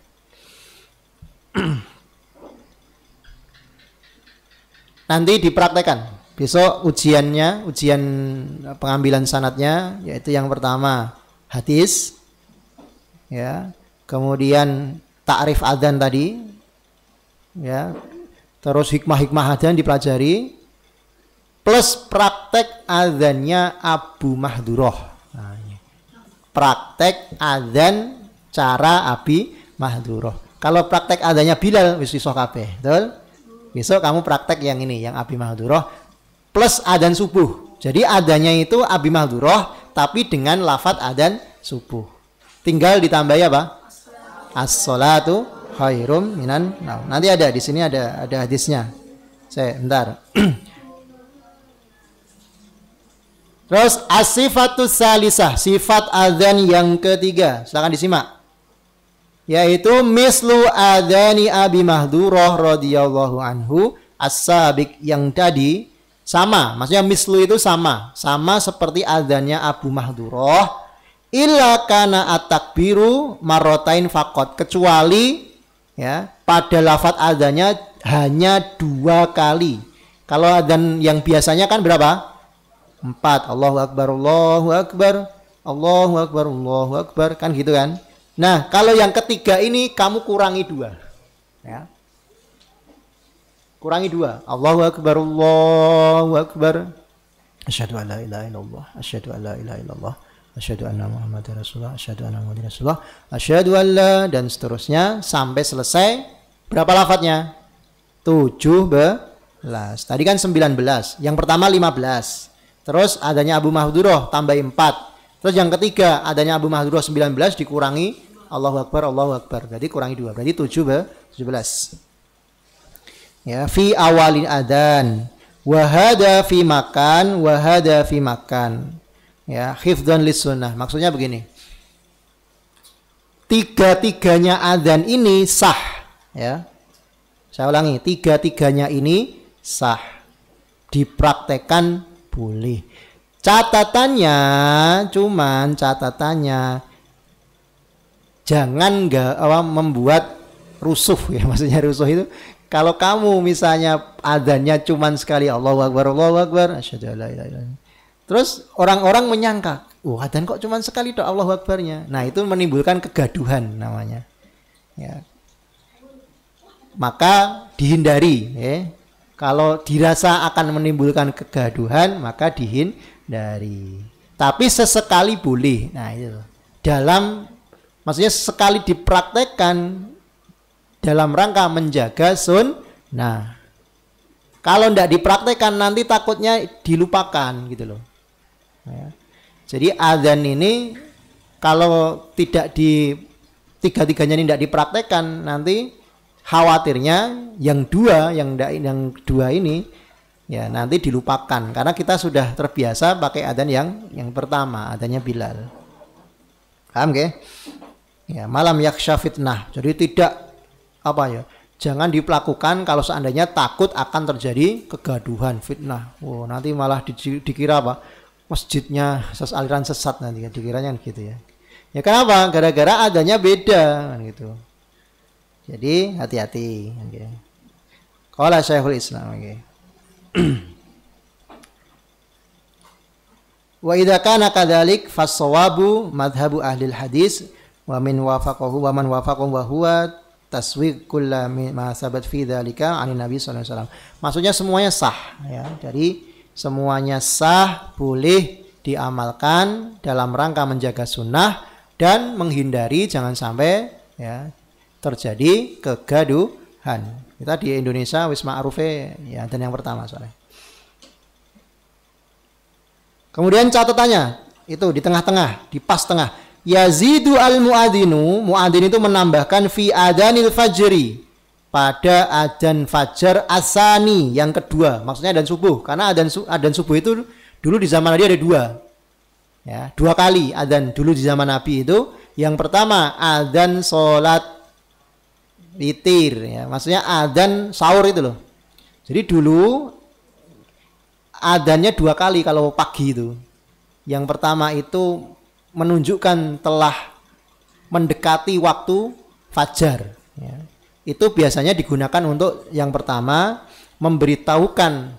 Nanti dipraktekan besok ujiannya, ujian pengambilan sanadnya, yaitu yang pertama hadis ya, kemudian ta'rif adzan tadi ya, terus hikmah-hikmah adzan dipelajari, plus praktek adzannya Abu Mahdurah. Nah, praktek adzan cara Abi Mahdurah. Kalau praktek adzannya Bilal wis iso kabeh, betul? Besok kamu praktek yang ini, yang Abi Mahdurah plus adzan subuh. Jadi adzannya itu Abi Mahdurah tapi dengan lafadz adzan subuh. Tinggal ditambah apa? As-sholatu khairum minan naum. Nanti ada di sini ada hadisnya. Saya bentar. Terus as-sifatus salisah, sifat adzan yang ketiga. Silakan disimak. Yaitu mislu adzani Abi Mahdurah radhiyallahu anhu as-sabiq, yang tadi sama, maksudnya mislu itu sama seperti adzannya Abu Mahdurah, illa kana at-takbiru marrotain faqat, kecuali ya pada lafadz adzannya hanya 2 kali. Kalau adzan yang biasanya kan berapa? 4. Allahu akbar, Allahu akbar, Allahu akbar, Allahu akbar, kan gitu kan. Nah, kalau yang ketiga ini kamu kurangi 2 ya. Kurangi 2. Allahu akbar, Allahu akbar, asyhadu an la ilaha illallah, asyhadu an la ilaha illallah, asyhadu anna Muhammadar Rasulullah, asyhadu anna Muhammadar Rasulullah, asyhadu an la, dan seterusnya sampai selesai. Berapa lafadznya? 17. Tadi kan 19. Yang pertama 15. Terus adanya Abu Mahdurah tambah 4. Terus yang ketiga adanya Abu Mahdurah 19 dikurangi Allahu akbar, Allahu akbar. Berarti kurangi 2. Berarti 17. Ya, fi awalin adzan wa hada fi makan wa hada fi makan. Ya, hifdzan lis sunnah. Maksudnya begini. Tiga-tiganya adzan ini sah, ya. Saya ulangi, tiga-tiganya ini sah. Dipraktekkan boleh. Catatannya jangan membuat rusuh ya, maksudnya rusuh itu kalau kamu misalnya adzannya cuman sekali Allahu akbar, asyhadu alla ilaha illallah. Terus orang-orang menyangka, adzan kok cuman sekali tok Allahu akbarnya. Nah, itu menimbulkan kegaduhan namanya. Ya. Maka dihindari ya. Kalau dirasa akan menimbulkan kegaduhan, maka dihindari. Tapi sesekali boleh. Nah, itu. Maksudnya sekali dipraktekkan dalam rangka menjaga sunnah. Kalau tidak dipraktekkan nanti takutnya dilupakan gitu loh. Ya. Jadi adzan ini kalau tidak tiga-tiganya ini tidak dipraktekkan, nanti khawatirnya yang dua ini ya nanti dilupakan karena kita sudah terbiasa pakai adzan yang pertama, adzannya Bilal. Paham nggih? Ya, malam yaksha fitnah. Jadi tidak jangan dilakukan kalau seandainya takut akan terjadi kegaduhan, fitnah. Nanti malah dikira masjidnya aliran sesat, nanti dikiranya gitu ya. Ya kenapa? Gara-gara adanya beda kan gitu. Jadi hati-hati. Okay. Qala Syekhul Islam. Okay. Wa idza kana kadzalik fas-shawabu madhhabu ahli hadis wa min wafaqahu wa man wafaqahu wa huwa taswiq kullu ma sabat fi dzalika 'ani Nabi sallallahu alaihi wasallam. Maksudnya semuanya sah ya. Jadi semuanya sah, boleh diamalkan dalam rangka menjaga sunnah dan menghindari jangan sampai ya terjadi kegaduhan. Kita di Indonesia wis ma'rufe ya dan yang pertama soalnya. Kemudian catatannya itu di tengah-tengah, di pas tengah. Yazidu al-muadzinu, muadzin itu menambahkan fi adanil fajri, pada adzan fajar asani yang kedua, maksudnya adzan subuh. Karena adzan subuh itu dulu di zaman Nabi ada dua. Ya, dua kali adzan dulu di zaman Nabi itu. Yang pertama adzan salat witir ya, maksudnya adzan sahur itu loh. Jadi dulu adzannya dua kali kalau pagi itu. Yang pertama itu menunjukkan telah mendekati waktu fajar. Ya. Itu biasanya digunakan untuk yang pertama memberitahukan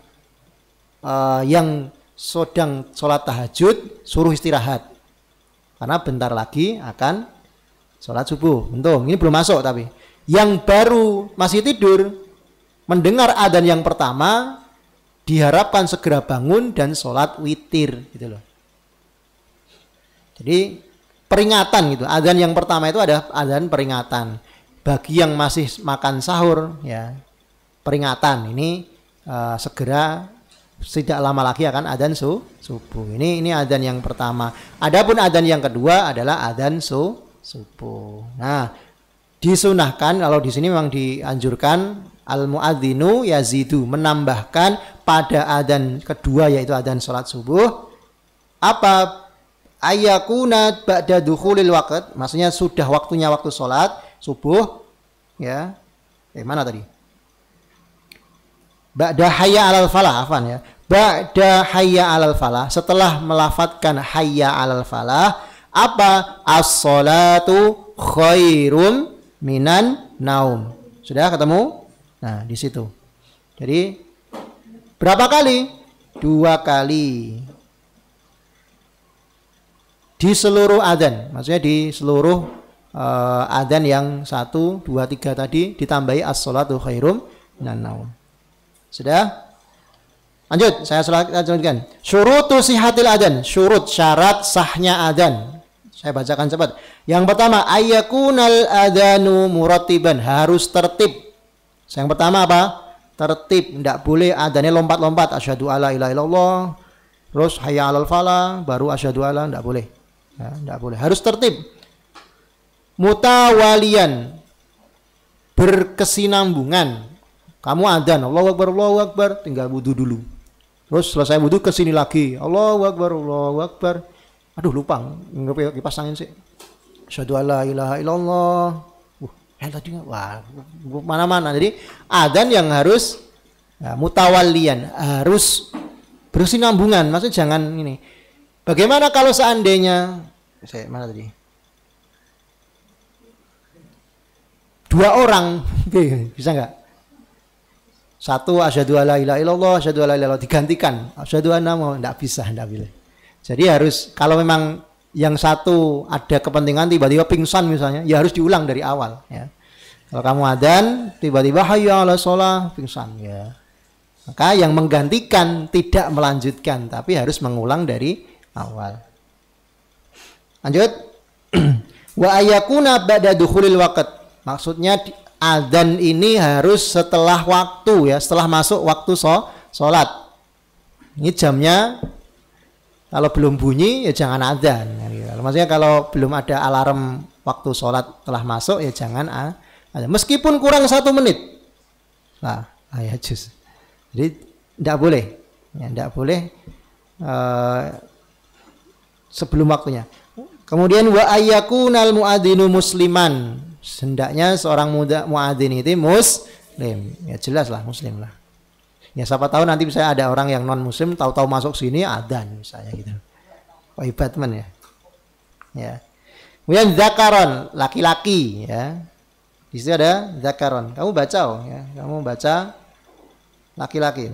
yang sedang sholat tahajud suruh istirahat. Karena bentar lagi akan sholat subuh. Untung ini belum masuk tapi. Yang baru masih tidur mendengar adzan yang pertama diharapkan segera bangun dan sholat witir gitu loh. Jadi peringatan gitu. Adzan yang pertama itu ada adzan peringatan. Bagi yang masih makan sahur ya peringatan ini segera tidak lama lagi akan adzan subuh. Ini adzan yang pertama. Adapun adzan yang kedua adalah adzan subuh. Nah, disunahkan kalau di sini memang dianjurkan al-muadzinu yazidu menambahkan pada adzan kedua yaitu adzan salat subuh apa ayakuna ba'da dukhulil waqt, maksudnya sudah waktunya waktu salat subuh ya. Mana tadi? Ba'da hayya 'alal falah, afan ya. Ba'da hayya 'alal falah, setelah melafadzkan hayya 'alal falah apa as-salatu khairum minan naum. Sudah ketemu? Nah, di situ. Jadi berapa kali? 2 kali. Di seluruh adzan, maksudnya di seluruh adzan yang 1, 2, 3 tadi ditambahi as-salatu khairum minan naum. Sudah? Lanjut, saya lanjutkan. Syurutu sihatil adzan, syurut syarat sahnya adzan. Saya bacakan cepat. Yang pertama, ayyakunal adzanu murattiban, harus tertib. Yang pertama apa? Tertib, tidak boleh adzannya lompat-lompat. Asyhadu alla ilaha illallah, terus hayya 'alal falah, baru asyhadu alla, tidak boleh. Ya, tidak boleh. Harus tertib. Mutawalian, berkesinambungan. Kamu adzan, Allahu Akbar, tinggal wudu dulu. Terus selesai wudu ke sini lagi, Allahu Akbar. Aduh lupa, kipas angin sih. Asyhadu alla ilaha illallah. Tadi wah mana-mana. Jadi adzan yang harus ya, mutawalian, harus berkesinambungan. Maksudnya jangan ini. Bagaimana kalau seandainya mana tadi? 2 orang, bisa nggak? 1 asyhadu alla ilaha illallah, asyhadu alla ilaha illallah digantikan. Asyhadu anna Muhammad, enggak bisa, enggak boleh. Jadi harus kalau memang yang satu ada kepentingan tiba-tiba pingsan misalnya, ya harus diulang dari awal ya. Kalau kamu adzan tiba-tiba hayya 'alas shalah pingsan ya. Maka yang menggantikan tidak melanjutkan tapi harus mengulang dari awal. Lanjut. Wa ayakuna ba'da dukhulil waqt. Maksudnya adzan ini harus setelah waktu ya, setelah masuk waktu sholat. Ini jamnya kalau belum bunyi ya jangan adzan. Maksudnya kalau belum ada alarm waktu sholat telah masuk ya jangan adzan. Meskipun kurang 1 menit. Nah, ya jus. Jadi tidak boleh. Ya, tidak boleh sebelum waktunya. Kemudian wa ayyakunal muadzinu musliman. Hendaknya seorang muadzin itu muslim. Ya jelas lah muslim lah. Ya siapa tahu nanti bisa ada orang yang non muslim tahu-tahu masuk sini adzan misalnya gitu. Oh Batman ya. Ya. Kemudian zakaron, laki-laki ya. Di situ ada zakaron. Kamu baca ya. Kamu baca laki-laki.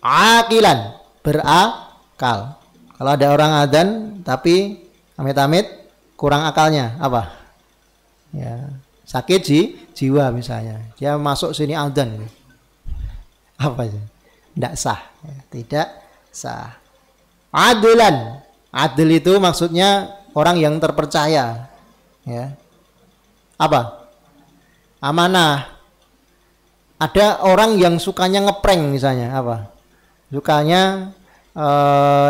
Aqilan, berakal. Kalau ada orang adzan tapi amit-amit kurang akalnya, apa? Ya, sakit jiwa misalnya. Dia masuk sini adzan. Apa itu? Tidak sah, ya, tidak sah. Adilan. Adil itu maksudnya orang yang terpercaya. Ya. Apa? Amanah. Ada orang yang sukanya ngeprank misalnya, apa? Sukanya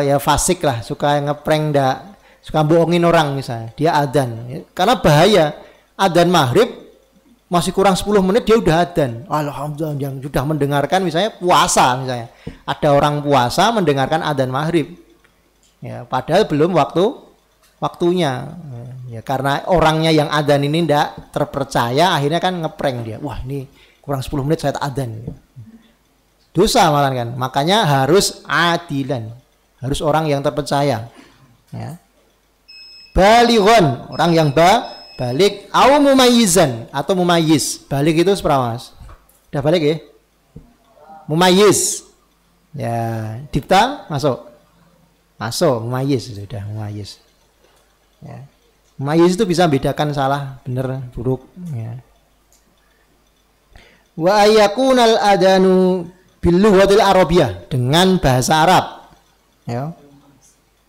ya fasik lah, suka ngeprank, suka bohongin orang misalnya. Dia adzan. Ya. Karena bahaya. Adzan maghrib masih kurang 10 menit dia udah adzan. Alhamdulillah, yang sudah mendengarkan misalnya puasa misalnya. Ada orang puasa mendengarkan adzan maghrib. Ya, padahal belum waktunya. Ya, karena orangnya yang adzan ini tidak terpercaya, akhirnya kan ngeprank dia. Wah, ini kurang 10 menit saya adzan. Dosa malah kan. Makanya harus adilan. Harus orang yang terpercaya. Ya. Balighon, orang yang balik, au mumayyizan atau mumayyiz. Balik itu seberapa, Mas? Udah balik ya? Mumayyiz. Ya, dipta masuk. Masuk, mumayyiz sudah, mumayyiz. Ya. Mumayyiz itu bisa bedakan salah, benar, buruk, ya. Wa ayakunal adanu bil lughatil arabiyyah, dengan bahasa Arab. Ya.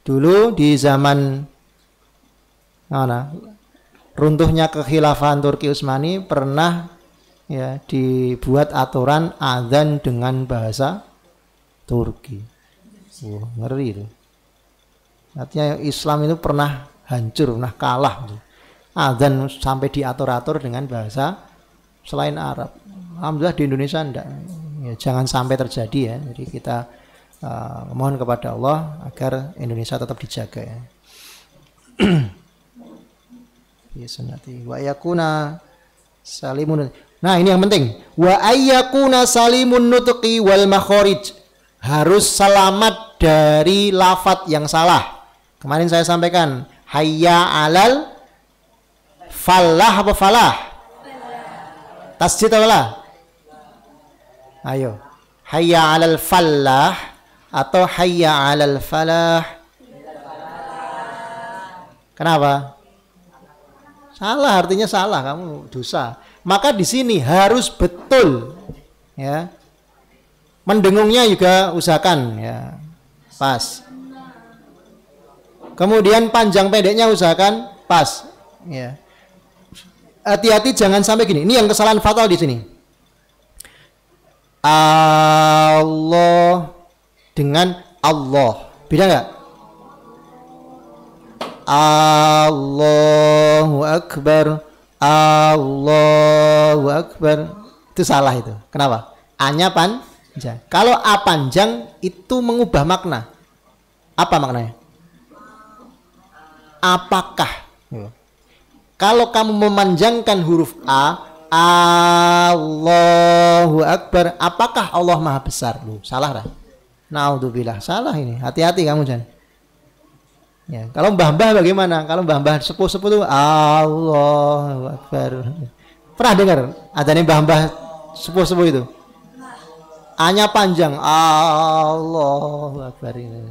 Dulu di zaman runtuhnya kekhilafahan Turki Utsmani pernah ya dibuat aturan azan dengan bahasa Turki. Wah, ngeri itu. Artinya Islam itu pernah hancur, pernah kalah. Azan sampai diatur-atur dengan bahasa selain Arab. Alhamdulillah di Indonesia enggak. Ya, jangan sampai terjadi ya. Jadi kita mohon kepada Allah agar Indonesia tetap dijaga ya. Ya sunnati wa yakuna salimun. Nah, ini yang penting. Wa ayyakuna salimun nutqi wal makharij. Harus selamat dari lafadz yang salah. Kemarin saya sampaikan hayya alal falah apa falah? Tasjid atau falah? Ayo. Hayya alal falah atau hayya alal falah? Kenapa? Salah, artinya salah, kamu dosa. Maka di sini harus betul, ya. Mendengungnya juga usahakan, ya, pas. Kemudian panjang pendeknya usahakan pas, ya. Hati-hati jangan sampai gini. Ini yang kesalahan fatal di sini. Allah dengan Allah, beda nggak? Allahu Akbar, Allahu Akbar. Itu salah itu. Kenapa? A-nya panjang. Kalau A panjang itu mengubah makna. Apa maknanya? Apakah? Kalau kamu memanjangkan huruf A, Allahu Akbar, apakah Allah Maha Besar? Loh, salah lah. Naudzubillah, salah ini. Hati-hati kamu jangan. Ya, kalau mbah-mbah bagaimana? Kalau mbah-mbah sepuh-sepuh itu Allahu Akbar. Pernah dengar adanya mbah-mbah sepuh-sepuh itu? A-nya panjang, Allahu Akbar ini.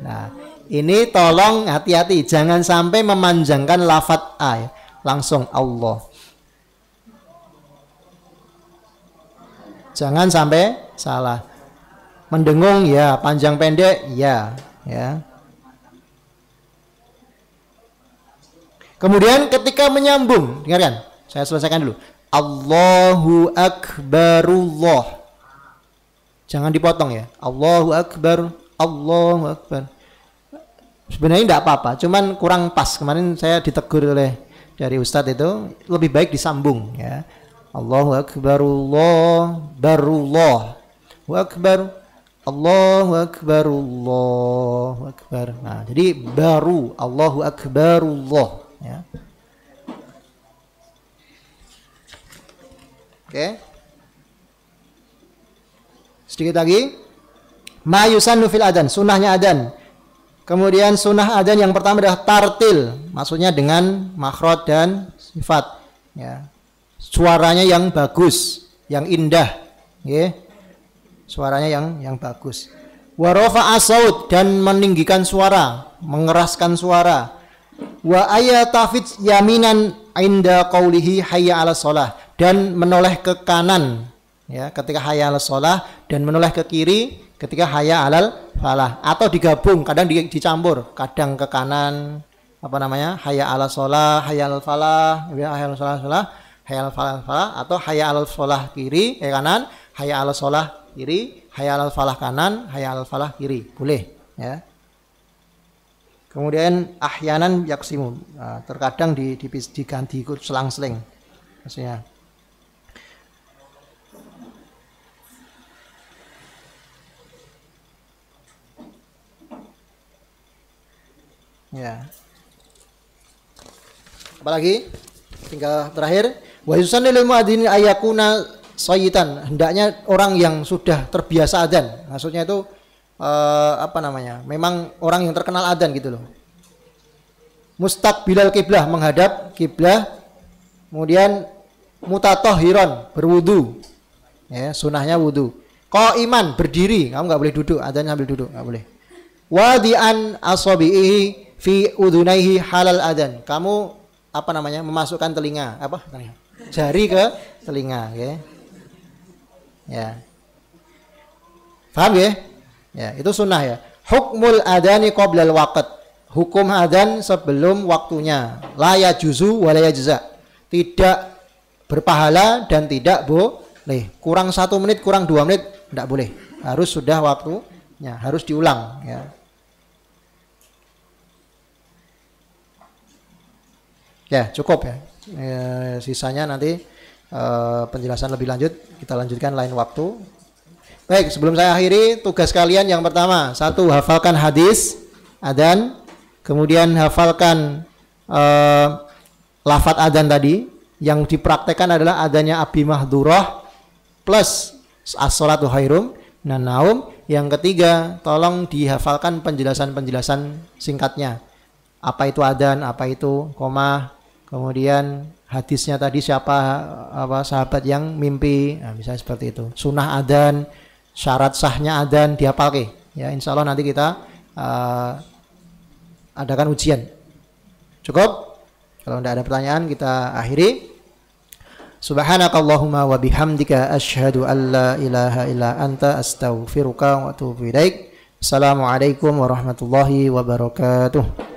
Nah, ini tolong hati-hati, jangan sampai memanjangkan lafadz A ya. Langsung Allah. Jangan sampai salah. Mendengung ya, panjang pendek ya, ya. Kemudian ketika menyambung, dengarkan, saya selesaikan dulu. Allahu Akbarullah. Jangan dipotong ya. Allahu Akbar, Allahu Akbar. Sebenarnya tidak apa-apa, cuman kurang pas. Kemarin saya ditegur oleh dari Ustadz itu, lebih baik disambung ya. Allahu Akbarullah, barullah. Allahu Akbar, Allahu Akbar, Allahu Akbar. Nah, jadi baru Allahu Akbarullah. Ya. Oke. Sedikit lagi. Ma yusannu fil adan, sunnahnya adan. Kemudian sunnah adan yang pertama adalah tartil, maksudnya dengan makhraj dan sifat. Ya. Suaranya yang bagus, yang indah. Ya. Suaranya yang bagus. wa rafa'a saut, dan meninggikan suara, mengeraskan suara, wa ayatafid yaminan inda qaulihi hayya 'alas shalah, dan menoleh ke kanan ya ketika hayya 'alas shalah, dan menoleh ke kiri ketika hayya 'alal falah, atau digabung, kadang dicampur, kadang ke kanan apa namanya hayya 'alas shalah, hayya 'alal falah, hayya 'alal falah, hayya 'alal falah, atau hayya 'alal falah kiri kanan, hayya 'alas shalah kiri, hayya 'alal falah kanan, hayya 'alal falah kiri, boleh ya. Kemudian ahyanan yaksimun, terkadang diganti ikut selang-seling maksudnya. Ya. Apalagi? Tinggal terakhir, wa yusannu lil muadzin ayakuna sayyitan, hendaknya orang yang sudah terbiasa adzan. Maksudnya itu apa namanya? Memang orang yang terkenal adzan gitu loh. Mustaqbilal kiblah, menghadap kiblah. Kemudian mutatahhiran, berwudu. Ya, sunahnya wudu. Qaiman, berdiri, kamu enggak boleh duduk, adzan sambil duduk, enggak boleh. Wadi'an asabihi fi udunaihi halal adzan. Kamu apa namanya? Memasukkan telinga, apa? Jari ke telinga, ya. Ya. Paham ya? Ya, itu sunnah ya. Hukmul adani qoblal waqt. Hukum adzan sebelum waktunya. La yajuzu wa la yajza. Tidak berpahala dan tidak boleh. Kurang 1 menit, kurang 2 menit tidak boleh. Harus sudah waktunya, harus diulang ya. Ya, cukup ya. Sisanya nanti penjelasan lebih lanjut kita lanjutkan lain waktu. Baik, sebelum saya akhiri, tugas kalian yang pertama, 1, hafalkan hadis adzan, kemudian hafalkan lafadz adzan tadi. Yang dipraktekkan adalah adanya Abi Mahdurah plus as-sholatu khairum minan naum. Yang ketiga, tolong dihafalkan penjelasan-penjelasan singkatnya. Apa itu adzan, apa itu qomah, kemudian hadisnya tadi siapa sahabat yang mimpi, nah, misalnya seperti itu. Sunnah adzan, syarat sahnya adzan dihafalke. Ya, insya Allah nanti kita adakan ujian. Cukup? Kalau tidak ada pertanyaan kita akhiri. Subhanakallahumma wa bihamdika asyhadu an la ilaha illa anta astaghfiruka wa atubu ilaik. Assalamualaikum warahmatullahi wabarakatuh.